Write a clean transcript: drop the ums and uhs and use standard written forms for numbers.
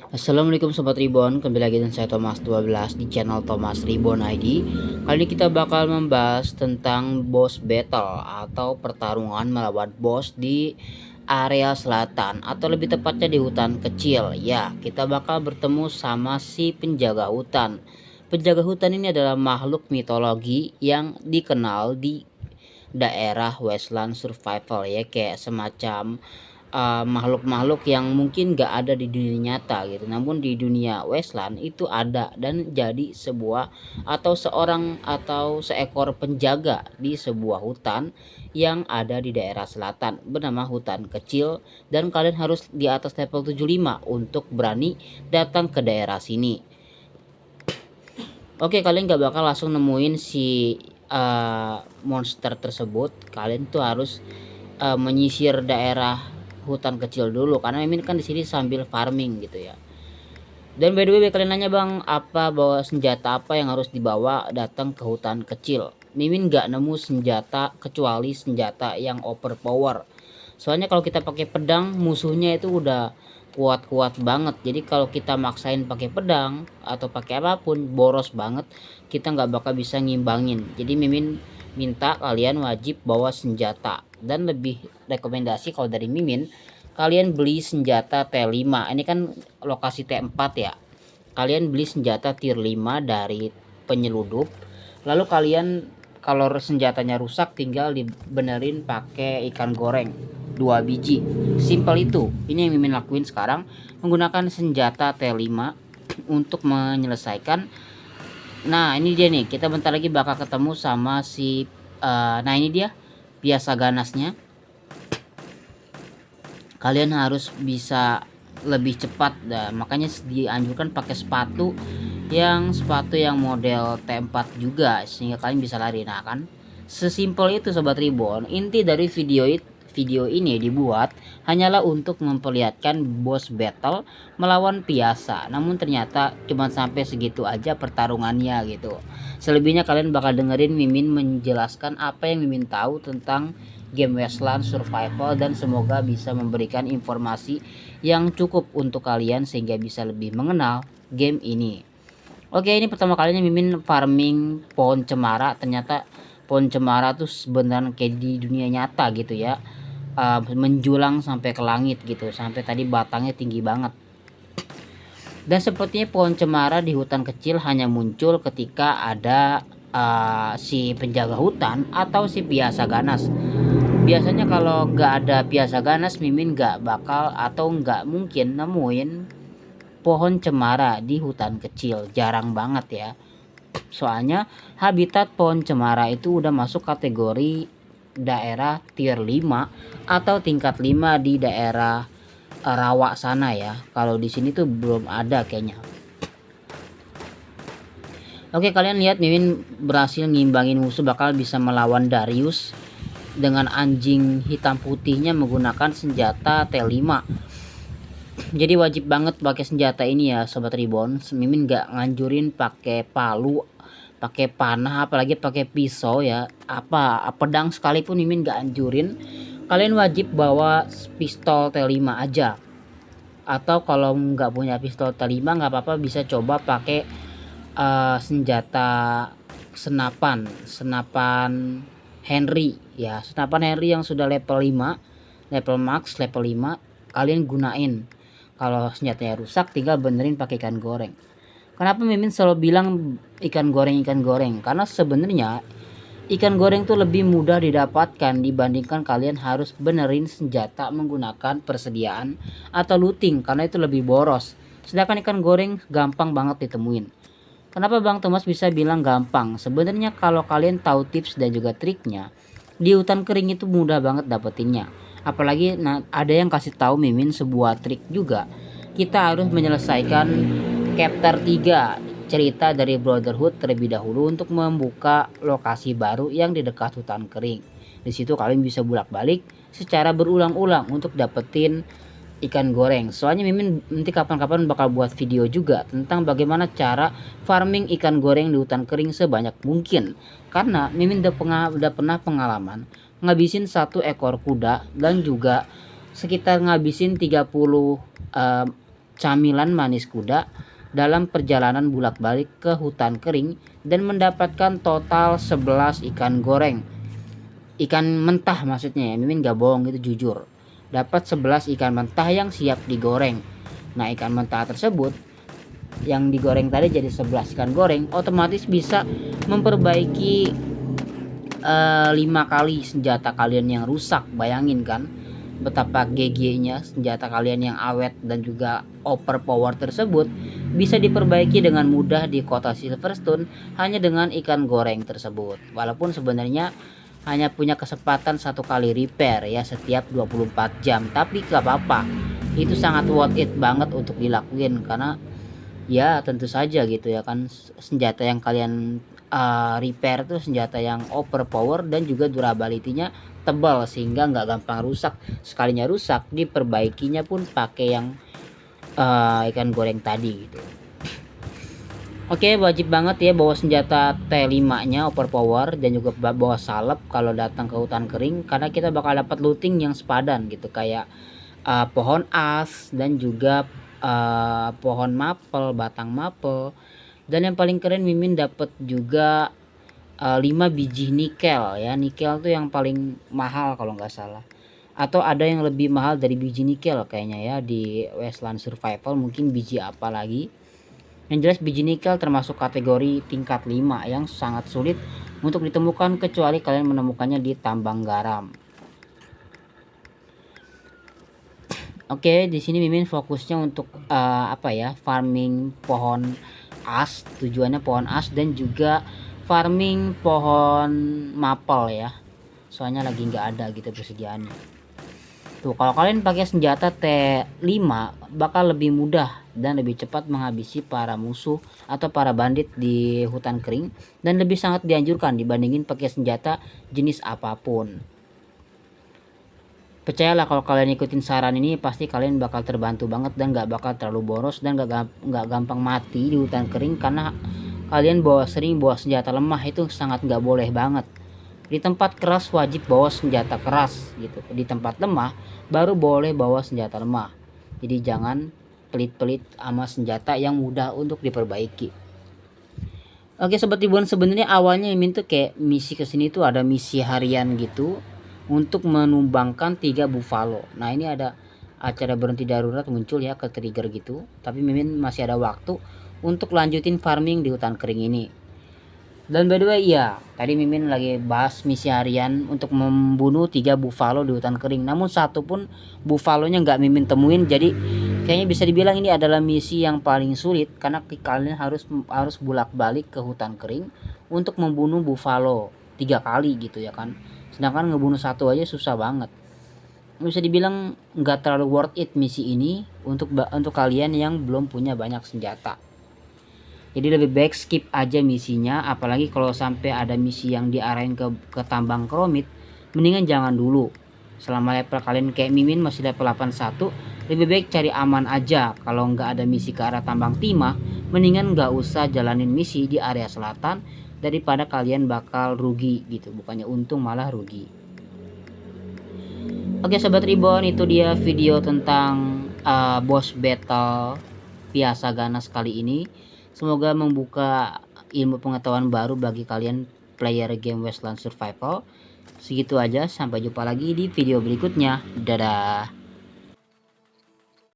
Assalamualaikum Sobat Reborn, kembali lagi dengan saya Thomas 12 di channel Thomas Reborn ID. Kali ini kita bakal membahas tentang boss battle atau pertarungan melawan boss di area selatan atau lebih tepatnya di hutan kecil. Ya, kita bakal bertemu sama si penjaga hutan. Penjaga hutan ini adalah makhluk mitologi yang dikenal di daerah Westland Survival ya, kayak semacam makhluk-makhluk yang mungkin gak ada di dunia nyata gitu, namun di dunia Westland itu ada dan jadi sebuah atau seorang atau seekor penjaga di sebuah hutan yang ada di daerah selatan bernama hutan kecil, dan kalian harus di atas level 75 untuk berani datang ke daerah sini. Oke, kalian gak bakal langsung nemuin si monster tersebut. Kalian tuh harus menyisir daerah hutan kecil dulu, karena Mimin kan di sini sambil farming gitu ya. Dan by the way, kalian nanya bang, apa bawa senjata apa yang harus dibawa datang ke hutan kecil? Mimin nggak nemu senjata kecuali senjata yang overpower. Soalnya kalau kita pakai pedang, musuhnya itu udah kuat-kuat banget. Jadi kalau kita maksain pakai pedang atau pakai apapun, boros banget, kita nggak bakal bisa ngimbangin. Jadi Mimin minta kalian wajib bawa senjata, dan lebih rekomendasi kalau dari Mimin kalian beli senjata T5. Ini kan lokasi T4 ya. Kalian beli senjata tier 5 dari penyeludup. Lalu kalian kalau senjatanya rusak tinggal dibenerin pakai ikan goreng 2 biji. Simpel itu. Ini yang Mimin lakuin sekarang, menggunakan senjata T5 untuk menyelesaikan. Nah, ini dia nih. Kita bentar lagi bakal ketemu sama si nah ini dia biasa ganasnya. Kalian harus bisa lebih cepat, makanya dianjurkan pakai sepatu yang model T4 juga, sehingga kalian bisa lari. Nah kan, sesimpel itu Sobat Reborn. Inti dari video ini dibuat hanyalah untuk memperlihatkan boss battle melawan biasa, namun ternyata cuma sampai segitu aja pertarungannya gitu. Selebihnya kalian bakal dengerin Mimin menjelaskan apa yang Mimin tahu tentang game Westland Survival, dan semoga bisa memberikan informasi yang cukup untuk kalian sehingga bisa lebih mengenal game ini. Oke, ini pertama kalinya Mimin farming pohon cemara. Ternyata pohon cemara tuh sebenarnya kayak di dunia nyata gitu ya, menjulang sampai ke langit gitu, sampai tadi batangnya tinggi banget. Dan sepertinya pohon cemara di hutan kecil hanya muncul ketika ada si penjaga hutan atau si biasa ganas. Biasanya kalau nggak ada biasa ganas, Mimin nggak bakal atau nggak mungkin nemuin pohon cemara di hutan kecil. Jarang banget ya. Soalnya habitat pohon cemara itu udah masuk kategori daerah tier 5 atau tingkat 5 di daerah rawa sana ya. Kalau di sini tuh belum ada kayaknya. Oke, kalian lihat Mimin berhasil ngimbangin musuh, bakal bisa melawan Darius dengan anjing hitam putihnya menggunakan senjata T5. Jadi wajib banget pakai senjata ini ya Sobat Reborn. Mimin gak nganjurin pakai palu, pakai panah, apalagi pakai pisau ya. Apa pedang sekalipun Mimin gak anjurin. Kalian wajib bawa pistol T5 aja. Atau kalau nggak punya pistol T5 nggak apa-apa, bisa coba pakai senjata senapan Henry ya. Senapan Henry yang sudah level 5, level max level 5 kalian gunain. Kalau senjatanya rusak tinggal benerin pakai ikan goreng. Kenapa Mimin selalu bilang ikan goreng? Karena sebenarnya ikan goreng tuh lebih mudah didapatkan dibandingkan kalian harus benerin senjata menggunakan persediaan atau looting, karena itu lebih boros. Sedangkan ikan goreng gampang banget ditemuin. Kenapa Bang Thomas bisa bilang gampang? Sebenarnya kalau kalian tahu tips dan juga triknya, di hutan kering itu mudah banget dapetinnya. Apalagi ada yang kasih tahu Mimin sebuah trik juga. Kita harus menyelesaikan chapter 3 cerita dari Brotherhood terlebih dahulu untuk membuka lokasi baru yang di dekat hutan kering. Di situ kalian bisa bolak-balik secara berulang-ulang untuk dapetin ikan goreng. Soalnya Mimin nanti kapan-kapan bakal buat video juga tentang bagaimana cara farming ikan goreng di hutan kering sebanyak mungkin. Karena Mimin udah pernah pengalaman ngabisin satu ekor kuda dan juga sekitar ngabisin 30 camilan manis kuda dalam perjalanan bolak-balik ke hutan kering dan mendapatkan total 11 ikan goreng. Ikan mentah maksudnya ya, Mimin gak bohong, itu jujur. Dapat 11 ikan mentah yang siap digoreng. Nah, ikan mentah tersebut yang digoreng tadi jadi 11 ikan goreng, otomatis bisa memperbaiki 5 kali senjata kalian yang rusak. Bayangin kan betapa GG-nya senjata kalian yang awet dan juga overpower tersebut bisa diperbaiki dengan mudah di kota Silverstone hanya dengan ikan goreng tersebut. Walaupun sebenarnya hanya punya kesempatan 1 kali repair ya setiap 24 jam, tapi gak apa-apa, itu sangat worth it banget untuk dilakuin karena ya tentu saja gitu ya kan, senjata yang kalian repair tuh senjata yang overpower dan juga durability-nya tebal sehingga nggak gampang rusak. Sekalinya rusak diperbaikinya pun pakai yang ikan goreng tadi gitu. Oke, wajib banget ya bawa senjata T5-nya overpower dan juga bawa salep kalau datang ke hutan kering karena kita bakal dapat looting yang sepadan gitu, kayak pohon as dan juga pohon maple, batang maple. Dan yang paling keren Mimin dapat juga 5 biji nikel ya. Nikel tuh yang paling mahal kalau nggak salah. Atau ada yang lebih mahal dari biji nikel kayaknya ya di Wasteland Survival, mungkin biji apa lagi. Yang jelas biji nikel termasuk kategori tingkat 5 yang sangat sulit untuk ditemukan kecuali kalian menemukannya di tambang garam. Oke, di sini Mimin fokusnya untuk apa ya? Farming pohon as, tujuannya pohon as dan juga farming pohon maple ya. Soalnya lagi nggak ada gitu persediaannya. Tuh, kalau kalian pakai senjata T5 bakal lebih mudah dan lebih cepat menghabisi para musuh atau para bandit di hutan kering dan lebih sangat dianjurkan dibandingin pakai senjata jenis apapun. Percayalah kalau kalian ikutin saran ini pasti kalian bakal terbantu banget dan gak bakal terlalu boros dan gak gampang mati di hutan kering karena kalian sering bawa senjata lemah, itu sangat gak boleh banget. Di tempat keras wajib bawa senjata keras gitu, di tempat lemah baru boleh bawa senjata lemah. Jadi jangan pelit-pelit sama senjata yang mudah untuk diperbaiki. Oke sobat ribuan, sebenarnya awalnya Mimin tuh kayak misi kesini tuh ada misi harian gitu untuk menumbangkan 3 buffalo. Nah ini ada acara berhenti darurat muncul ya ke trigger gitu, tapi Mimin masih ada waktu untuk lanjutin farming di hutan kering ini. Dan by the way ya, tadi Mimin lagi bahas misi harian untuk membunuh 3 buffalo di hutan kering. Namun satu pun buffalonya nggak Mimin temuin. Jadi kayaknya bisa dibilang ini adalah misi yang paling sulit karena kalian harus bolak-balik ke hutan kering untuk membunuh buffalo 3 kali gitu ya kan. Sedangkan ngebunuh satu aja susah banget. Bisa dibilang nggak terlalu worth it misi ini untuk kalian yang belum punya banyak senjata. Jadi lebih baik skip aja misinya, apalagi kalau sampai ada misi yang diarahin ke tambang kromit, mendingan jangan dulu. Selama level kalian kayak Mimin masih level 81, lebih baik cari aman aja. Kalau nggak ada misi ke arah tambang timah, mendingan nggak usah jalanin misi di area selatan daripada kalian bakal rugi gitu, bukannya untung malah rugi. Oke sobat Reborn, itu dia video tentang boss battle biasa ganas kali ini. Semoga membuka ilmu pengetahuan baru bagi kalian player game Wasteland Survival. Segitu aja, sampai jumpa lagi di video berikutnya. Dadah.